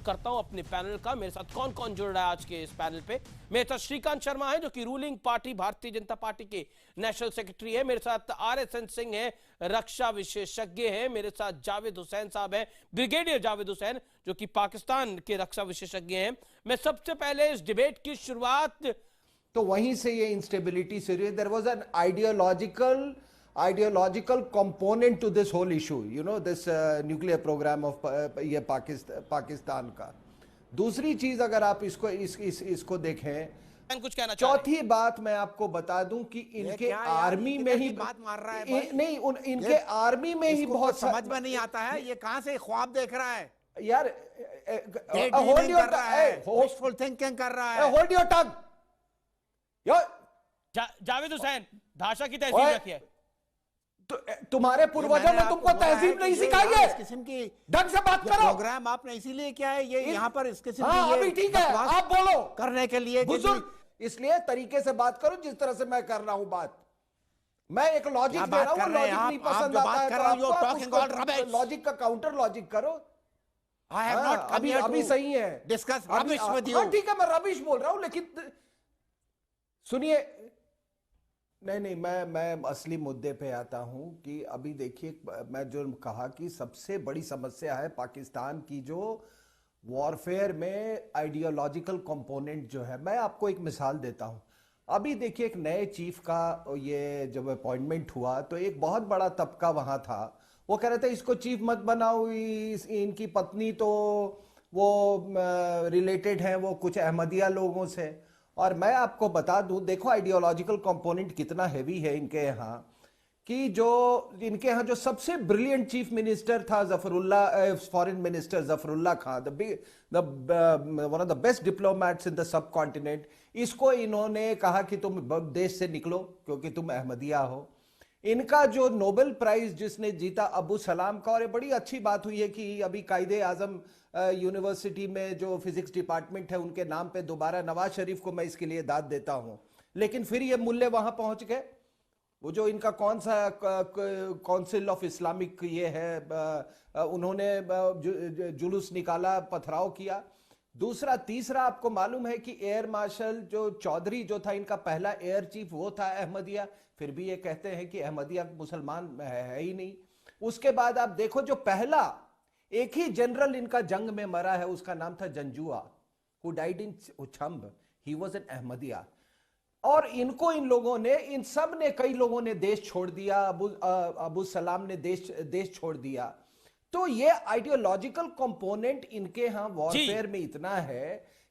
करता हूं अपने पैनल का। मेरे साथ कौन कौन जुड़ रहा है आज के इस पैनल पे। मेरे साथ श्रीकांत शर्मा है जो कि ruling party Bharatiya Janata party के नेशनल सेक्रेटरी है। मेरे साथ RSN सिंह है, रक्षा विशेषज्ञ है। मेरे साथ जावेद हुसैन साहब है, ब्रिगेडियर जावेद हुसैन, जो कि पाकिस्तान के रक्षा विशेषज्ञ हैं। मैं सबसे पहले इस डिबेट की शुरुआत तो वहीं से ये इंस्टेबिलिटी शुरू हुई। There was an ideological component to this whole issue, you know, this nuclear programme of ये पाकिस्तान का। दूसरी चीज अगर आप इसको देखें, कुछ कहना चौथी बात मैं आपको बता दूं कि इनके आर्मी में ही बात मार रहा है नहीं, इनके आर्मी में ही बहुत समझ में नहीं आता है। ये कहां से ख्वाब देख रहा है यार। होल्ड योर होस्टफुल थिंकिंग कर रहा है। Hold your tongue. Javed Hussain, भाषा की तहजीब रखिए। तुम्हारे पूर्वजों ने तुमको तहजीब नहीं सिखाई है। इस किस्म की ढंग से बात करो। प्रोग्राम आपने इसीलिए किया है ये यहाँ पर इस किस्म की अभी ठीक है, आप बोलो करने के लिए बुजुर्ग, इसलिए तरीके से बात करो जिस तरह से मैं कर रहा हूं बात। मैं एक लॉजिक दे रहा हूं, लॉजिक नहीं पसंद आता है तो लॉजिक का काउंटर लॉजिक करो। अभी सही है, डिस्कस रबिश विद यू। ठीक है, मैं रबिश बोल रहा हूं, लेकिन सुनिए, नहीं, मैं असली मुद्दे पे आता हूं कि अभी देखिए, मैं जो कहा कि सबसे बड़ी समस्या है पाकिस्तान की जो वॉरफेयर में आइडियोलॉजिकल कंपोनेंट जो है। मैं आपको एक मिसाल देता हूं। अभी देखिए, एक नए चीफ का ये जब अपॉइंटमेंट हुआ तो एक बहुत बड़ा तबका वहां था, वो कह रहे थे इसको चीफ मत बनाओ, इनकी पत्नी तो वो रिलेटेड है वो कुछ अहमदिया लोगों से। और मैं आपको बता दूं, देखो आइडियोलॉजिकल कंपोनेंट कितना हैवी है इनके यहाँ, कि जो इनके यहाँ जो सबसे ब्रिलियंट चीफ मिनिस्टर था Zafrullah, foreign minister Zafrullah Khan, one of the best diplomats in the subcontinent, इसको इन्होंने कहा कि तुम देश से निकलो क्योंकि तुम अहमदिया हो। इनका जो नोबेल प्राइज जिसने जीता अबू सलाम का, और ये बड़ी अच्छी बात हुई है कि अभी कायदे आजम यूनिवर्सिटी में जो फिजिक्स डिपार्टमेंट है उनके नाम पे दोबारा, नवाज शरीफ को मैं इसके लिए दाद देता हूं। लेकिन फिर ये मुल्ले वहां पहुंच गए, वो जो इनका कौन सा काउंसिल ऑफ इस्लामिक ये है, उन्होंने जुलूस निकाला, पथराव किया। दूसरा, तीसरा, आपको मालूम है कि एयर मार्शल जो चौधरी जो था इनका पहला एयर चीफ, वो था अहमदिया। फिर भी ये कहते हैं कि अहमदिया मुसलमान है ही नहीं। उसके बाद आप देखो, जो पहला एक ही जनरल इनका जंग में मरा है उसका नाम था Janjua, who died in Chhamb, he was an Ahmadiyya. और इनको इन लोगों ने, इन सब ने, कई लोगों ने देश छोड़ दिया, अबू सलाम ने देश छोड़ दिया। तो ये आइडियोलॉजिकल कंपोनेंट इनके यहाँ वॉरफेयर में इतना है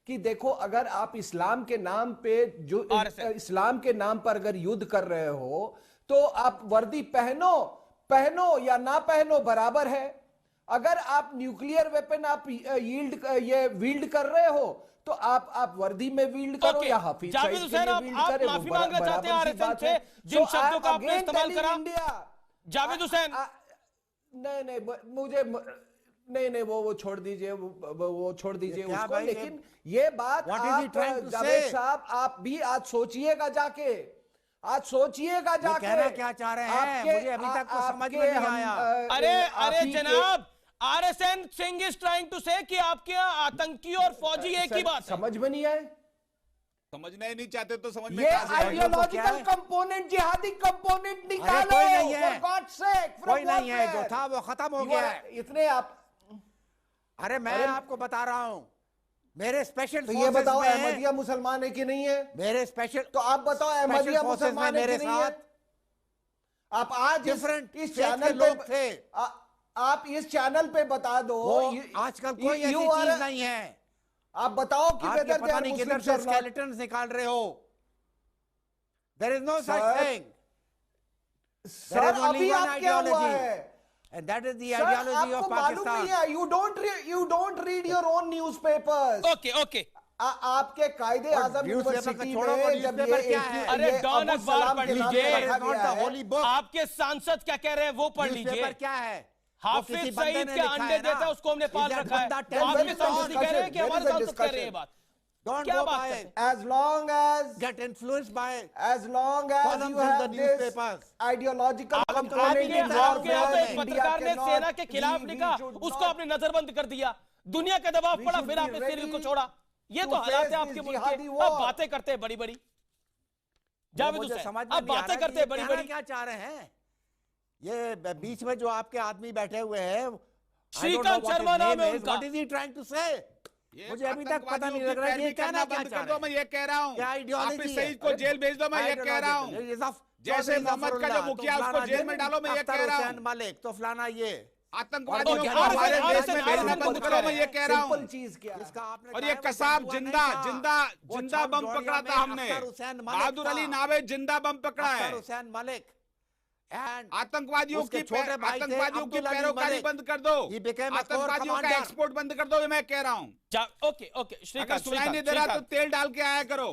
कि देखो, अगर आप इस्लाम के नाम पे, जो इस्लाम के नाम पर अगर युद्ध कर रहे हो तो आप वर्दी पहनो या ना पहनो बराबर है। अगर आप न्यूक्लियर वेपन आप वील्ड कर रहे हो तो आप वर्दी में वील्ड करो या हाफिज जावेद हुसैन, आप माफी मांगना चाहते हैं RSN से जिन शब्दों का आपने इस्तेमाल करा। जावेद हुसैन, नहीं, मुझे नहीं, वो छोड़ दीजिए, वो छोड़ दीजिए उसको। लेकिन ये बात जावेद साहब, आप भी आज सोचिएगा जाके, कहना क्या चाह रहे हैं, मुझे अभी तक तो समझ में नहीं आया। अरे जनाब, RSN Singh is trying to say कि आपके यहाँ आतंकी और फौजी एक ही बात समझ में नहीं आए, समझना ही नहीं चाहते तो समझ में ये आइडियोलॉजिकल कंपोनेंट, जिहादी कंपोनेंट निकालो। कोई नहीं है, कोई नहीं है, जो था वो खत्म हो गया है। इतने आप, अरे मैं आपको बता रहा हूं, मेरे स्पेशल तो ये बताओ अहमदिया मुसलमान है कि नहीं है? मेरे स्पेशल, तो आप बताओ अहमदिया मुसलमान है कि नहीं है? आप आज डिफरेंट इस चैनल लोग थे, आप इस चैनल पे बता दो। आजकल कोई ऐसी चीज नहीं है। आप बताओ कि पता नहीं किधर से स्केलेटन्स निकाल रहे हो। There is no such thing. Sir, अभी आप क्या हुआ है? And that is the ideology of Pakistan. You don't read your own newspapers. Okay. आपके कायदे आजम यूनिवर्सिटी में जब अरे डॉन अखबार पढ़ लीजिए, आपके सांसद क्या कह रहे हैं वो पढ़ लीजिए। क्या है? हाफिज सईद के अंडे देता है उसको हमने पाल रखा है। आपके सांसद कह रहे हैं कि हमारे सांसद कह रहे हैं बात। क्या बात है? As long as get influenced by, as long as you have this ideological component, पत्रकार ने सेना के खिलाफ लिखा, उसको आपने नजरबंद कर दिया। दुनिया का दबाव We पड़ा, should फिर be आपने सिरिल को ready छोड़ा। ये to तो हालात face है आपके this मुल्क jihadi के। war। आप बातें करते हैं बड़ी बड़ी, जावेद मुझे हुसैन समझ में आप नहीं आ बातें रहा करते कि हैं ये बड़ी कहना बड़ी। क्या चाह रहे हैं। ये बीच में जो आपके आदमी बैठे हुए हैं, श्रीकांत शर्मा नाम है उनका। What is he trying to say? ये मुझे अभी तक पता नहीं आतंकवादियों लग रहा है की ये पैरवी कहना करना क्या बंद चाह कर रहे दो, मैं हैं। ये कह रहा हूँ। क्या आइडियोलॉजी हाफिज है? सईद को जेल भेज दो, मैं ये कह रहा हूँ। जैसे मोहम्मद का जो मुखिया उसको जेल में डालो, मैं ये कह रहा हूँ। मलिक तो फलाना ये आतंकवादियों और को और हमारे और देश में भेजना और बंद करो, मैं ये कह रहा सिंपल हूँ। चीज क्या है? इसका आपने और कहा ये है वो कसाब बंधुआ जिंदा नहीं था। जिंदा वो जिंदा छम बम डोरिया पकड़ा में था हमने। अख्तर हुसैन मलिक बहादुर था। अली नावे जिंदा बम पकड़ा है। अख्तर हुसैन मलिक एंड आतंकवादियों उसके की छोटे भाई थे आतंकवादियों की अब्दुल अली पैरोकारी मलिक। बंद कर दो। He became a आतंकवादियों corps का commander। एक्सपोर्ट बंद कर दो, ये मैं कह रहा हूँ। ओके ओके अगर श्रीकांत सुनाई नहीं दे रहा तो तेल डाल के आया करो।